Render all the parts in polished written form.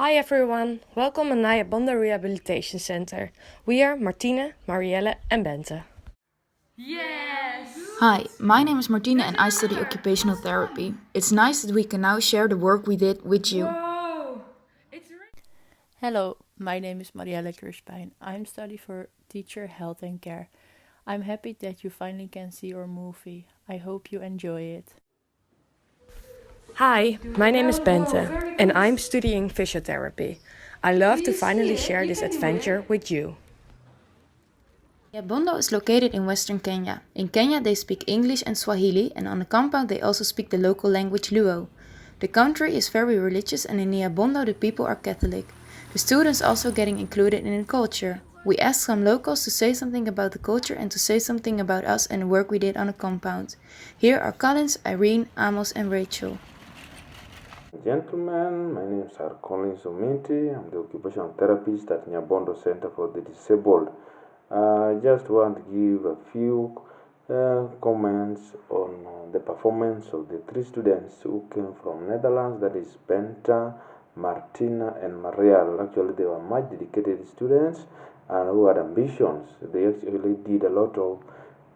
Hi everyone, welcome at Nyabondo Rehabilitation Center. We are Martine, Marielle and Bente. Hi, my name is Martina and I study occupational therapy. It's nice that we can now share the work we did with you. Hello, my name is Marielle Kirspijn. I'm study for teacher health and care. I'm happy that you finally can see our movie. I hope you enjoy it. Hi, my name is Bente and I'm studying physiotherapy. I love to finally share this adventure with you. Nyabondo is located in western Kenya. In Kenya they speak English and Swahili, and on the compound they also speak the local language Luo. The country is very religious, and in Nyabondo the people are Catholic. The students also getting included in the culture. We asked some locals to say something about the culture and to say something about us and the work we did on the compound. Here are Collins, Irene, Amos and Rachel. Gentlemen, my name is Sir Collins Ominti. I'm the occupational therapist at Nyabondo Center for the Disabled. I just want to give a few comments on the performance of the three students who came from Netherlands, that is Benta, Martina and Marielle. Actually, they were much dedicated students and who had ambitions. They actually did a lot of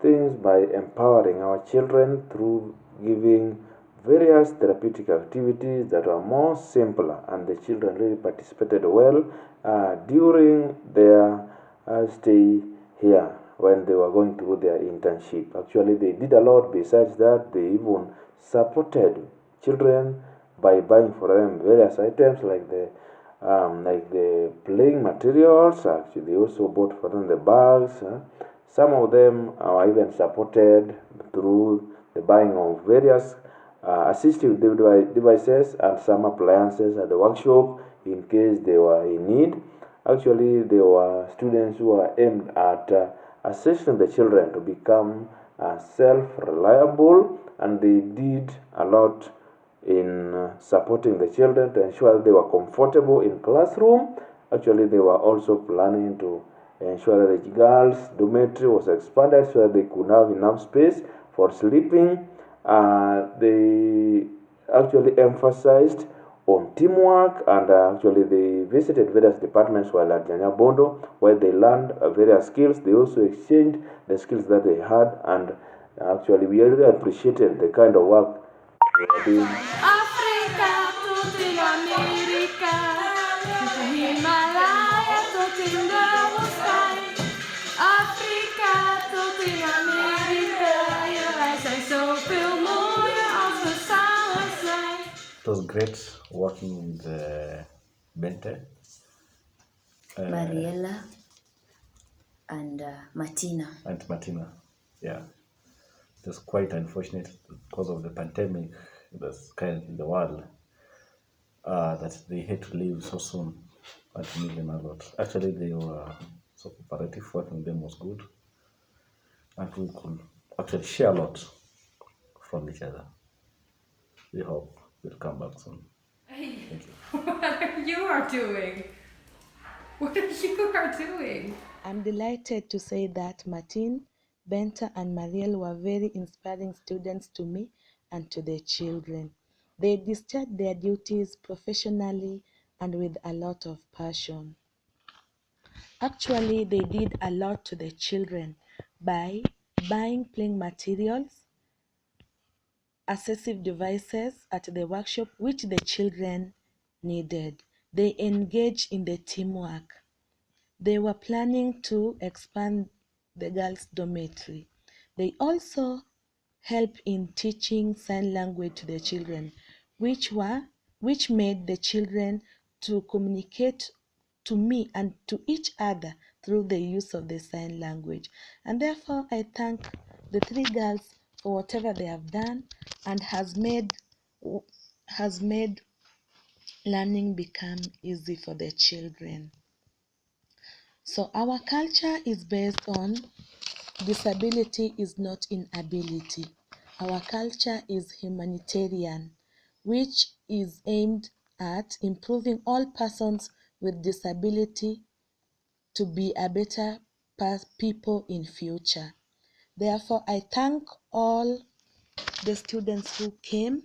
things by empowering our children through giving various therapeutic activities that are more simpler, and the children really participated well during their stay here when they were going through their internship. Actually, they did a lot. Besides that, they even supported children by buying for them various items like the playing materials. Actually, they also bought for them the bags. Some of them are even supported through the buying of various assistive devices and some appliances at the workshop in case they were in need. Actually, there were students who were aimed at assisting the children to become self-reliable, and they did a lot in supporting the children to ensure that they were comfortable in classroom. Actually, they were also planning to ensure that the girls' dormitory was expanded so that they could have enough space for sleeping. They actually emphasized on teamwork, and actually they visited various departments while at Nyabondo, where they learned various skills. They also exchanged the skills that they had, and actually we really appreciated the kind of work they were doing. Africa tot in Amerika, Himalaya tot in de woestijn. Afrika tot in Amerika, ja wij zijn zoveel mooier als we samen zijn. It was great working with Bente. Mariella and Martina. And Martina, yeah. It was quite unfortunate because of the pandemic that's kind of in the world that they had to leave so soon. But we miss them a lot. Actually, they were so cooperative. Working with them was good, and we could actually share a lot from each other. We hope we'll come back soon. Thank you. What you are doing? What you are doing? I'm delighted to say that Martine, Benta, and Marielle were very inspiring students to me and to the children. They discharged their duties professionally and with a lot of passion. Actually, they did a lot to the children by buying playing materials, assessive devices at the workshop which the children needed. They engaged in the teamwork. They were planning to expand the girls' dormitory. They also helped in teaching sign language to the children, which made the children to communicate to me and to each other through the use of the sign language. And therefore, I thank the three girls for whatever they have done and has made learning become easy for the children. So our culture is based on disability is not inability. Our culture is humanitarian, which is aimed at improving all persons with disability to be a better people in future. Therefore, I thank all the students who came,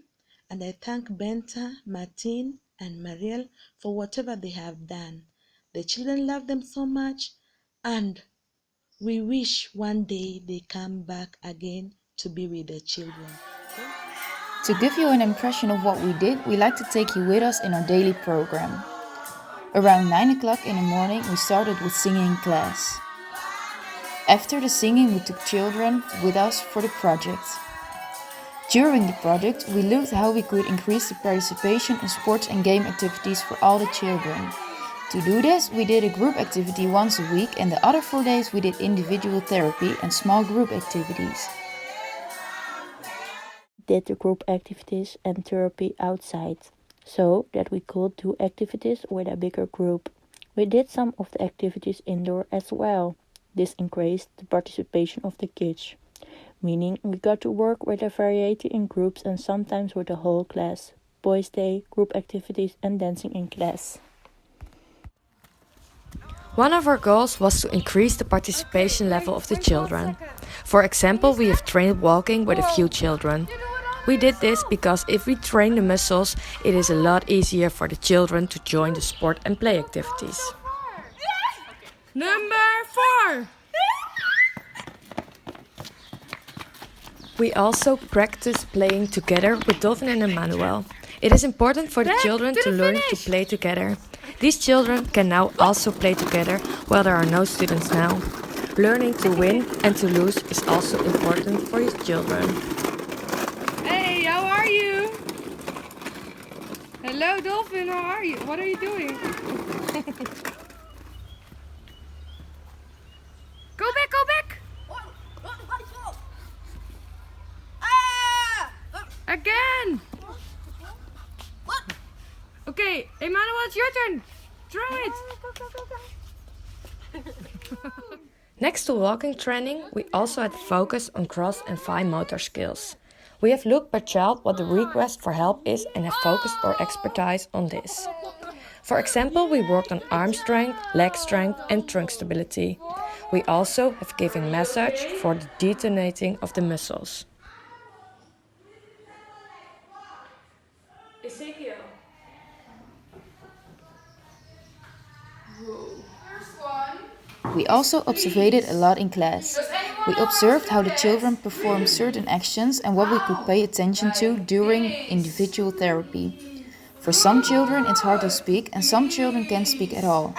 and I thank Benta, Martine, and Mariel for whatever they have done. The children love them so much, and we wish one day they come back again to be with the children. To give you an impression of what we did, we like to take you with us in our daily program. Around 9 o'clock in the morning, we started with singing in class. After the singing, we took children with us for the project. During the project, we looked how we could increase the participation in sports and game activities for all the children. To do this, we did a group activity once a week, and the other 4 days we did individual therapy and small group activities. Did the group activities and therapy outside, so that we could do activities with a bigger group. We did some of the activities indoor as well. This increased the participation of the kids, meaning we got to work with a variety in groups and sometimes with the whole class. Boys' day, group activities and dancing in class. One of our goals was to increase the participation level of the children. For example, we have trained walking with a few children. We did this because if we train the muscles, it is a lot easier for the children to join the sport and play activities. Number 4. We also practice playing together with Dolphin and Emmanuel. It is important for the children to learn to play together. These children can now also play together while there are no students now. Learning to win and to lose is also important for these children. Hey, how are you? Hello, Dolphin, how are you? What are you doing? Go back, go back! Again! Okay, Emmanuel, it's your turn. Throw it. Next to walking training, we also had focus on cross and fine motor skills. We have looked per child what the request for help is and have focused our expertise on this. For example, we worked on arm strength, leg strength and trunk stability. We also have given massage for the detonating of the muscles. Ezekiel. We also observed a lot in class. We observed how the children performed certain actions and what we could pay attention to during individual therapy. For some children it's hard to speak and some children can't speak at all.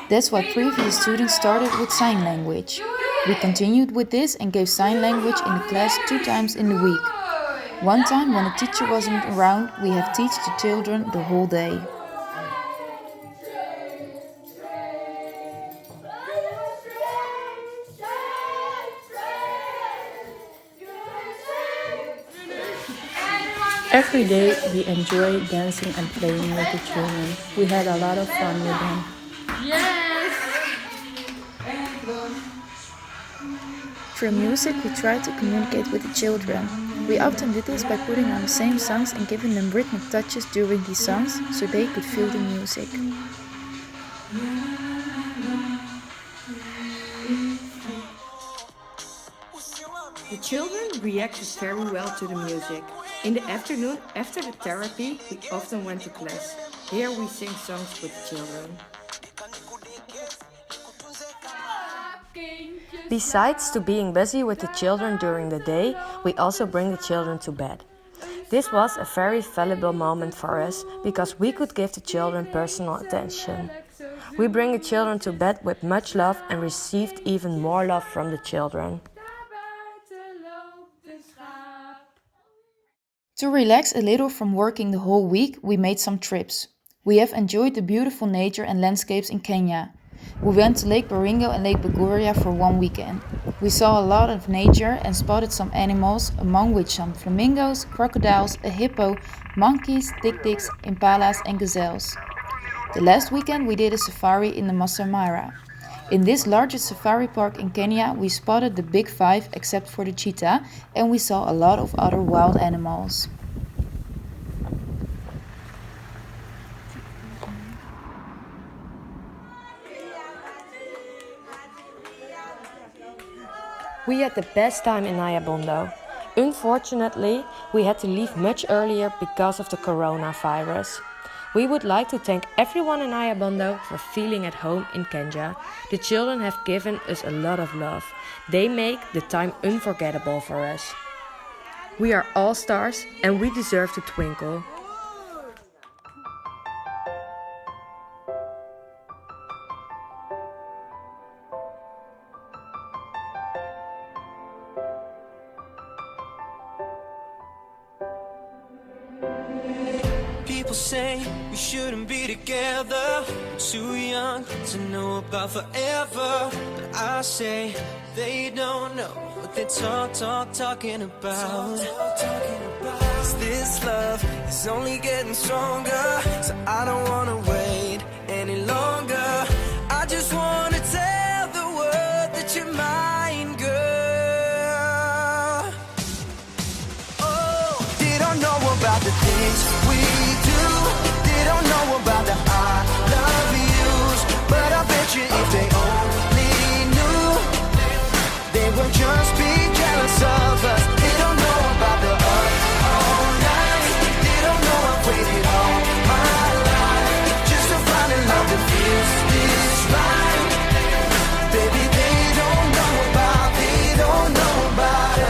That's why previous students started with sign language. We continued with this and gave sign language in the class 2 times in the week. One time when the teacher wasn't around, we have taught the children the whole day. Every day we enjoy dancing and playing with the children. We had a lot of fun with them. Yes! Through music, we try to communicate with the children. We often did this by putting on the same songs and giving them rhythmic touches during these songs so they could feel the music. The children reacted very well to the music. In the afternoon, after the therapy, we often went to class. Here we sing songs with the children. Besides to being busy with the children during the day, we also bring the children to bed. This was a very valuable moment for us because we could give the children personal attention. We bring the children to bed with much love and received even more love from the children. To relax a little from working the whole week, we made some trips. We have enjoyed the beautiful nature and landscapes in Kenya. We went to Lake Baringo and Lake Bogoria for 1 weekend. We saw a lot of nature and spotted some animals, among which some flamingos, crocodiles, a hippo, monkeys, tic-tics, impalas and gazelles. The last weekend we did a safari in the Masai Mara. In this largest safari park in Kenya, we spotted the big 5 except for the cheetah, and we saw a lot of other wild animals. We had the best time in Nyabondo. Unfortunately, we had to leave much earlier because of the coronavirus. We would like to thank everyone in Ayabondo for feeling at home in Kenya. The children have given us a lot of love. They make the time unforgettable for us. We are all stars and we deserve to twinkle. People say we shouldn't be together. We're too young to know about forever. But I say they don't know what they're talking about. 'Cause this love is only getting stronger, so I don't wanna wait any longer. I just wanna tell the world that you're mine, girl. Oh, they don't know about the things we do. They don't know about the I love yous. But I bet you if they only knew, they would just be jealous of us. They don't know about the up all night. They don't know I've waited all my life just to find a love that feels this right. Baby, they don't know about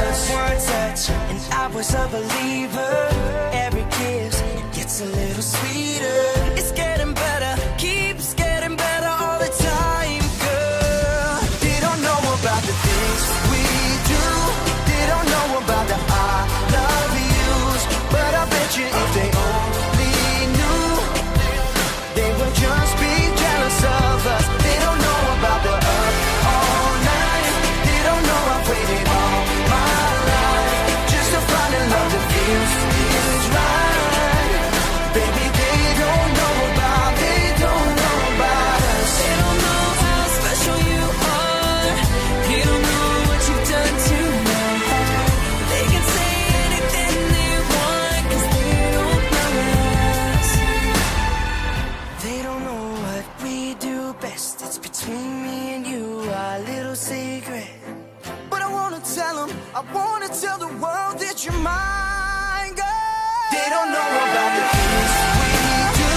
us. One touch and I was a believer. Every kiss gets a little sweeter. It's getting better, keeps getting better all the time, girl. They don't know about the things we do. They don't know about the I love yous. But I bet you if they only knew, they would just be jealous of us. They don't know about the up all night. They don't know I've waited all my life just to find a love that feels this right. Baby, they don't know about us. They don't know how special you are. They don't know what you've done to my heart. They can say anything they want, 'cause they don't know us. They don't know what we do best. It's between me and you, our little secret. But I wanna tell them, I wanna tell the world that you're mine, girl. They don't know about the things we do.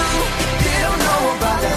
They don't know about the